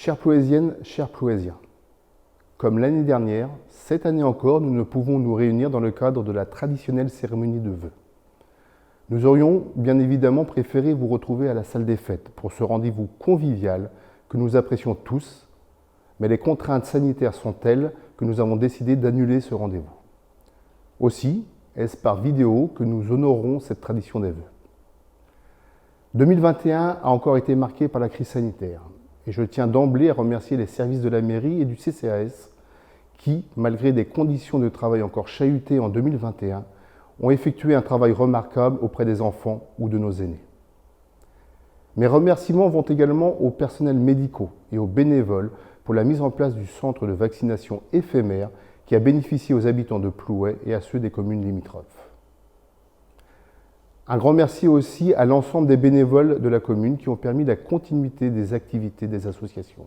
Chères Plouaisiennes, chers Plouaisiens, comme l'année dernière, cette année encore, nous ne pouvons nous réunir dans le cadre de la traditionnelle cérémonie de vœux. Nous aurions bien évidemment préféré vous retrouver à la salle des fêtes pour ce rendez-vous convivial que nous apprécions tous, mais les contraintes sanitaires sont telles que nous avons décidé d'annuler ce rendez-vous. Aussi, est-ce par vidéo que nous honorerons cette tradition des vœux. 2021 a encore été marqué par la crise sanitaire. Et je tiens d'emblée à remercier les services de la mairie et du CCAS qui, malgré des conditions de travail encore chahutées en 2021, ont effectué un travail remarquable auprès des enfants ou de nos aînés. Mes remerciements vont également aux personnels médicaux et aux bénévoles pour la mise en place du centre de vaccination éphémère qui a bénéficié aux habitants de Plouay et à ceux des communes limitrophes. Un grand merci aussi à l'ensemble des bénévoles de la commune qui ont permis la continuité des activités des associations.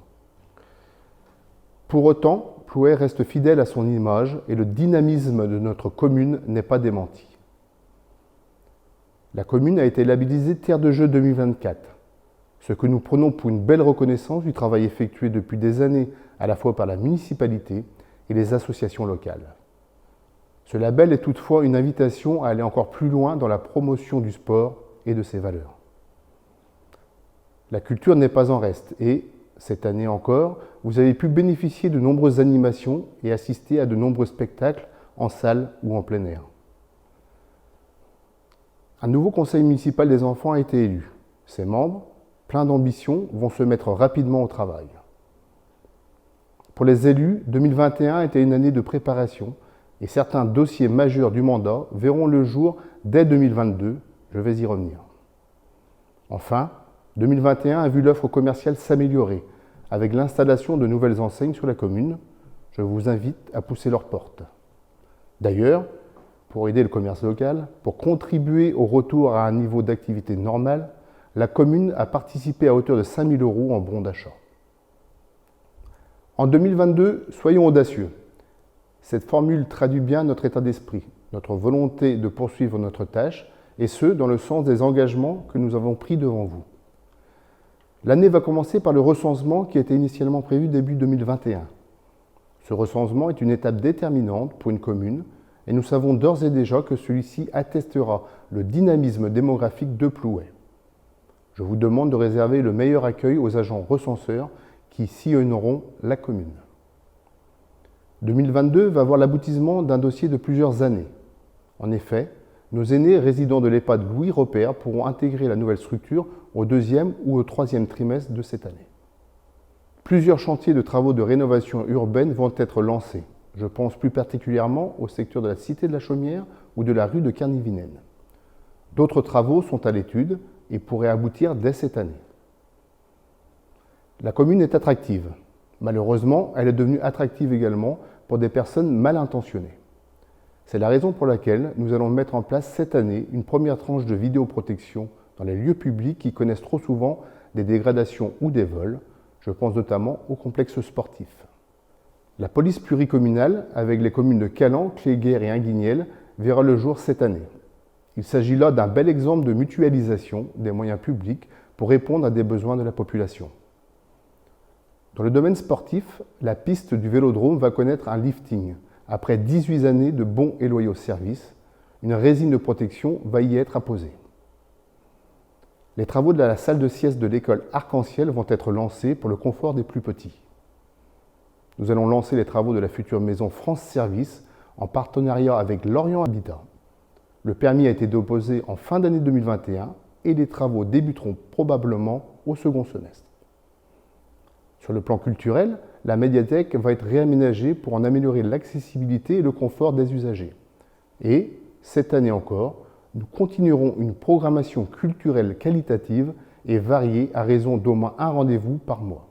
Pour autant, Plouay reste fidèle à son image et le dynamisme de notre commune n'est pas démenti. La commune a été labellisée Terre de Jeux 2024, ce que nous prenons pour une belle reconnaissance du travail effectué depuis des années à la fois par la municipalité et les associations locales. Ce label est toutefois une invitation à aller encore plus loin dans la promotion du sport et de ses valeurs. La culture n'est pas en reste et, cette année encore, vous avez pu bénéficier de nombreuses animations et assister à de nombreux spectacles en salle ou en plein air. Un nouveau conseil municipal des enfants a été élu. Ses membres, pleins d'ambition, vont se mettre rapidement au travail. Pour les élus, 2021 était une année de préparation et certains dossiers majeurs du mandat verront le jour dès 2022, je vais y revenir. Enfin, 2021 a vu l'offre commerciale s'améliorer avec l'installation de nouvelles enseignes sur la commune. Je vous invite à pousser leurs portes. D'ailleurs, pour aider le commerce local, pour contribuer au retour à un niveau d'activité normal, la commune a participé à hauteur de 5 000 € en bons d'achat. En 2022, soyons audacieux. Cette formule traduit bien notre état d'esprit, notre volonté de poursuivre notre tâche, et ce, dans le sens des engagements que nous avons pris devant vous. L'année va commencer par le recensement qui était initialement prévu début 2021. Ce recensement est une étape déterminante pour une commune, et nous savons d'ores et déjà que celui-ci attestera le dynamisme démographique de Plouay. Je vous demande de réserver le meilleur accueil aux agents recenseurs qui sillonneront la commune. 2022 va voir l'aboutissement d'un dossier de plusieurs années. En effet, nos aînés résidents de l'EHPAD Louis Repère pourront intégrer la nouvelle structure au 2e ou au 3e trimestre de cette année. Plusieurs chantiers de travaux de rénovation urbaine vont être lancés. Je pense plus particulièrement au secteur de la Cité de la Chaumière ou de la rue de Kernivinène. D'autres travaux sont à l'étude et pourraient aboutir dès cette année. La commune est attractive. Malheureusement, elle est devenue attractive également pour des personnes mal intentionnées. C'est la raison pour laquelle nous allons mettre en place cette année une première tranche de vidéoprotection dans les lieux publics qui connaissent trop souvent des dégradations ou des vols. Je pense notamment aux complexes sportifs. La police pluricommunale, avec les communes de Calan, Cléguer et Inguignel, verra le jour cette année. Il s'agit là d'un bel exemple de mutualisation des moyens publics pour répondre à des besoins de la population. Dans le domaine sportif, la piste du Vélodrome va connaître un lifting. Après 18 années de bons et loyaux services, une résine de protection va y être apposée. Les travaux de la salle de sieste de l'école Arc-en-Ciel vont être lancés pour le confort des plus petits. Nous allons lancer les travaux de la future maison France Service en partenariat avec Lorient Habitat. Le permis a été déposé en fin d'année 2021 et les travaux débuteront probablement au second semestre. Sur le plan culturel, la médiathèque va être réaménagée pour en améliorer l'accessibilité et le confort des usagers. Et, cette année encore, nous continuerons une programmation culturelle qualitative et variée à raison d'au moins un rendez-vous par mois.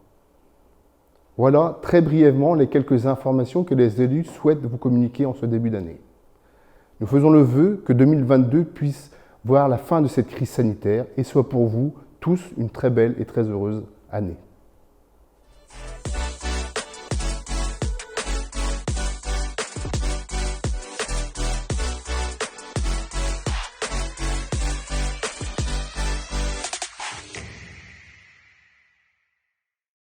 Voilà très brièvement les quelques informations que les élus souhaitent vous communiquer en ce début d'année. Nous faisons le vœu que 2022 puisse voir la fin de cette crise sanitaire et soit pour vous tous une très belle et très heureuse année.